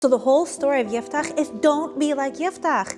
So the whole story of Yiftach is don't be like Yiftach.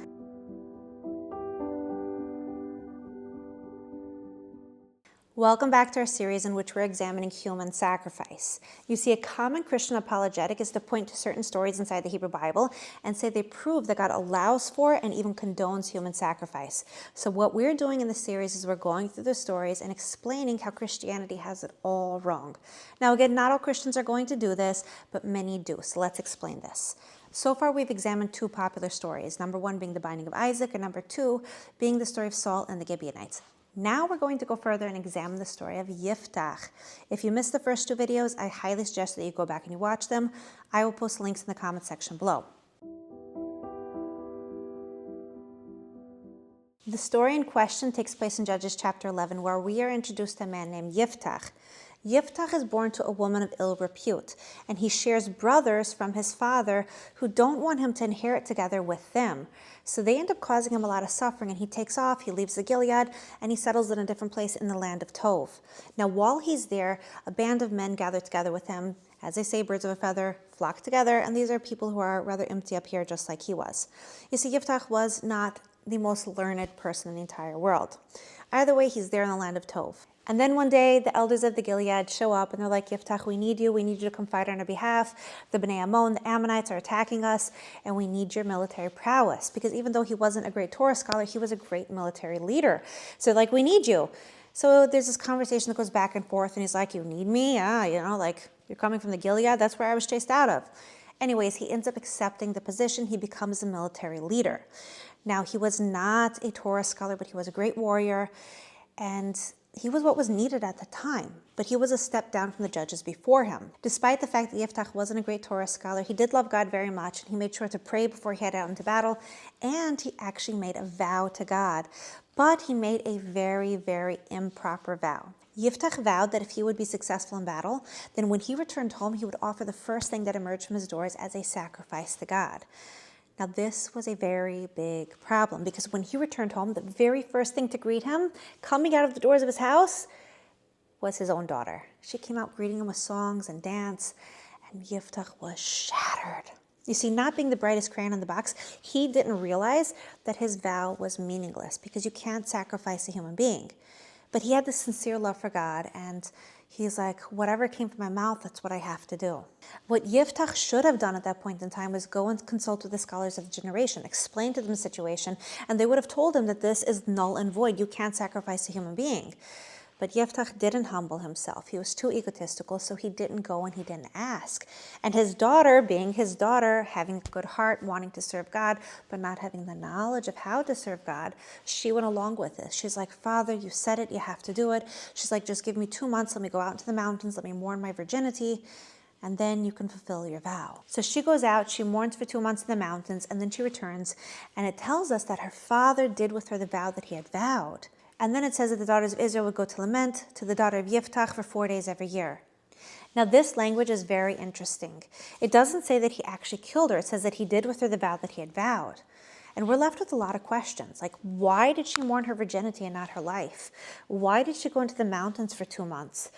Welcome back to our series in which we're examining human sacrifice. You see, a common Christian apologetic is to point to certain stories inside the Hebrew Bible and say they prove that God allows for and even condones human sacrifice. So what we're doing in this series is we're going through the stories and explaining how Christianity has it all wrong. Now again, not all Christians are going to do this, but many do. So let's explain this. So far we've examined two popular stories, number one being the binding of Isaac, and number two being the story of Saul and the Gibeonites. Now we're going to go further and examine the story of Yiftach. If you missed the first two videos, I highly suggest that you go back and you watch them. I will post links in the comment section below. The story in question takes place in Judges chapter 11, where we are introduced to a man named Yiftach. Yiftach is born to a woman of ill repute, and he shares brothers from his father who don't want him to inherit together with them. So they end up causing him a lot of suffering, and he takes off, he leaves the Gilead, and he settles in a different place in the land of Tov. Now while he's there, a band of men gather together with him. As they say, birds of a feather flock together, and these are people who are rather empty up here, just like he was. You see, Yiftach was not the most learned person in the entire world. Either way, he's there in the land of Tov. And then one day, the elders of the Gilead show up, and they're like, Yiftach, we need you to come fight on our behalf. The Bnei Ammon, the Ammonites, are attacking us, and we need your military prowess. Because even though he wasn't a great Torah scholar, he was a great military leader. So like, we need you. So there's this conversation that goes back and forth, and he's like, you need me? Yeah, like, you're coming from the Gilead? That's where I was chased out of. Anyways, he ends up accepting the position. He becomes a military leader. Now, he was not a Torah scholar, but he was a great warrior, and he was what was needed at the time, but he was a step down from the judges before him. Despite the fact that Yiftach wasn't a great Torah scholar, he did love God very much, and he made sure to pray before he headed out into battle, and he actually made a vow to God. But he made a very, very improper vow. Yiftach vowed that if he would be successful in battle, then when he returned home, he would offer the first thing that emerged from his doors as a sacrifice to God. Now this was a very big problem, because when he returned home, the very first thing to greet him, coming out of the doors of his house, was his own daughter. She came out greeting him with songs and dance, and Yiftach was shattered. You see, not being the brightest crayon in the box, he didn't realize that his vow was meaningless, because you can't sacrifice a human being. But he had this sincere love for God, and he's like, whatever came from my mouth, that's what I have to do. What Yiftach should have done at that point in time was go and consult with the scholars of the generation, explain to them the situation, and they would have told him that this is null and void. You can't sacrifice a human being. But Yiftach didn't humble himself. He was too egotistical, so he didn't go and he didn't ask. And his daughter, being his daughter, having a good heart, wanting to serve God, but not having the knowledge of how to serve God, she went along with this. She's like, Father, you said it, you have to do it. She's like, just give me 2 months, let me go out into the mountains, let me mourn my virginity, and then you can fulfill your vow. So she goes out, she mourns for 2 months in the mountains, and then she returns, and it tells us that her father did with her the vow that he had vowed. And then it says that the daughters of Israel would go to lament to the daughter of Yiftach for 4 days every year. Now this language is very interesting. It doesn't say that he actually killed her. It says that he did with her the vow that he had vowed. And we're left with a lot of questions, like why did she mourn her virginity and not her life? Why did she go into the mountains for 2 months?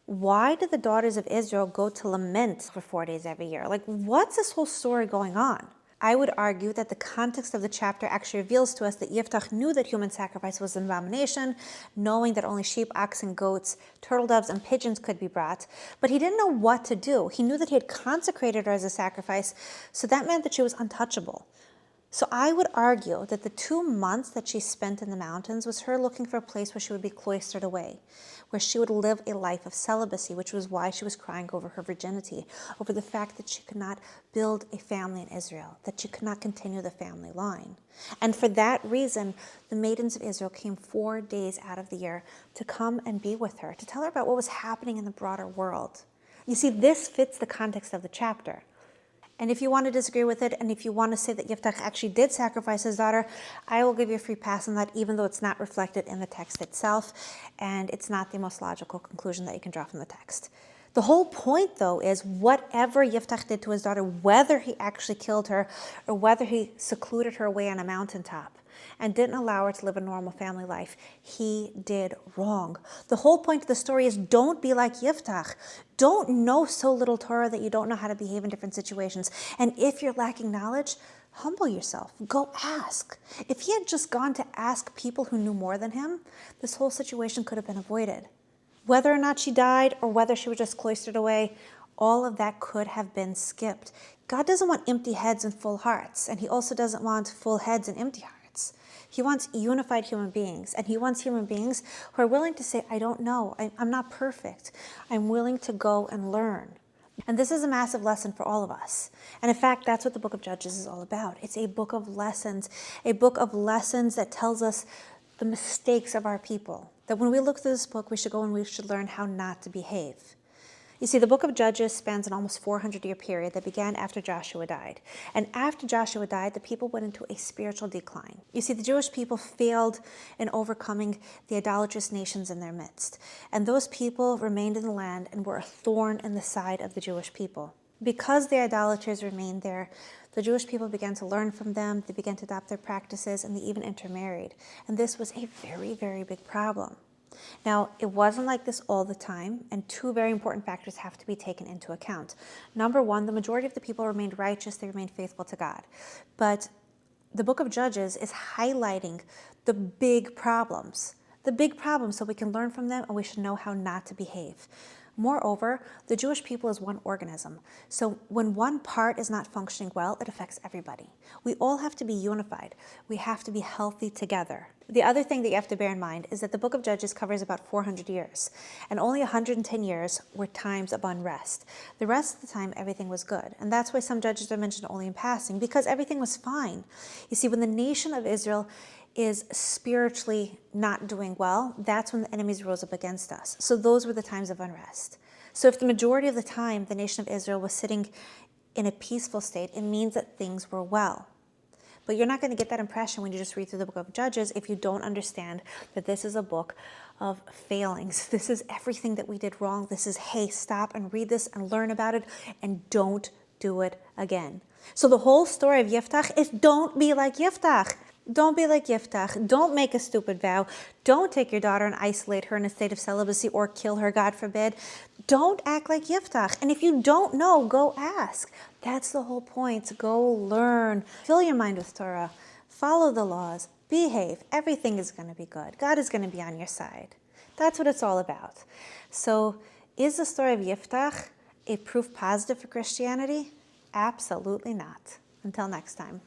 Why did the daughters of Israel go to lament for 4 days every year? Like, what's this whole story going on? I would argue that the context of the chapter actually reveals to us that Yiftach knew that human sacrifice was an abomination, knowing that only sheep, oxen, goats, turtle doves, and pigeons could be brought, but he didn't know what to do. He knew that he had consecrated her as a sacrifice, so that meant that she was untouchable. So I would argue that the 2 months that she spent in the mountains was her looking for a place where she would be cloistered away, where she would live a life of celibacy, which was why she was crying over her virginity, over the fact that she could not build a family in Israel, that she could not continue the family line. And for that reason, the maidens of Israel came 4 days out of the year to come and be with her, to tell her about what was happening in the broader world. You see, this fits the context of the chapter. And if you want to disagree with it, and if you want to say that Yiftach actually did sacrifice his daughter, I will give you a free pass on that, even though it's not reflected in the text itself, and it's not the most logical conclusion that you can draw from the text. The whole point, though, is whatever Yiftach did to his daughter, whether he actually killed her or whether he secluded her away on a mountaintop, and didn't allow her to live a normal family life, he did wrong. The whole point of the story is don't be like Yiftach. Don't know so little Torah that you don't know how to behave in different situations. And if you're lacking knowledge, humble yourself. Go ask. If he had just gone to ask people who knew more than him, this whole situation could have been avoided. Whether or not she died or whether she was just cloistered away, all of that could have been skipped. God doesn't want empty heads and full hearts, and he also doesn't want full heads and empty hearts. He wants unified human beings, and he wants human beings who are willing to say, I don't know, I'm not perfect. I'm willing to go and learn. And this is a massive lesson for all of us. And in fact, that's what the book of Judges is all about. It's a book of lessons that tells us the mistakes of our people. That when we look through this book, we should go and we should learn how not to behave. You see, the book of Judges spans an almost 400-year period that began after Joshua died. And after Joshua died, the people went into a spiritual decline. You see, the Jewish people failed in overcoming the idolatrous nations in their midst. And those people remained in the land and were a thorn in the side of the Jewish people. Because the idolaters remained there, the Jewish people began to learn from them, they began to adopt their practices, and they even intermarried. And this was a very, very big problem. Now, it wasn't like this all the time, and two very important factors have to be taken into account. Number one, the majority of the people remained righteous, they remained faithful to God. But the book of Judges is highlighting the big problems so we can learn from them and we should know how not to behave. Moreover, the Jewish people is one organism. So when one part is not functioning well, it affects everybody. We all have to be unified. We have to be healthy together. The other thing that you have to bear in mind is that the book of Judges covers about 400 years, and only 110 years were times of unrest. The rest of the time, everything was good. And that's why some judges are mentioned only in passing, because everything was fine. You see, when the nation of Israel is spiritually not doing well, that's when the enemies rose up against us. So those were the times of unrest. So if the majority of the time the nation of Israel was sitting in a peaceful state, it means that things were well. But you're not going to get that impression when you just read through the book of Judges if you don't understand that this is a book of failings. This is everything that we did wrong. This is, hey, stop and read this and learn about it and don't do it again. So the whole story of Yiftach is don't be like Yiftach. Don't be like Yiftach. Don't make a stupid vow. Don't take your daughter and isolate her in a state of celibacy or kill her, God forbid. Don't act like Yiftach. And if you don't know, go ask. That's the whole point. Go learn. Fill your mind with Torah. Follow the laws. Behave. Everything is going to be good. God is going to be on your side. That's what it's all about. So is the story of Yiftach a proof positive for Christianity? Absolutely not. Until next time.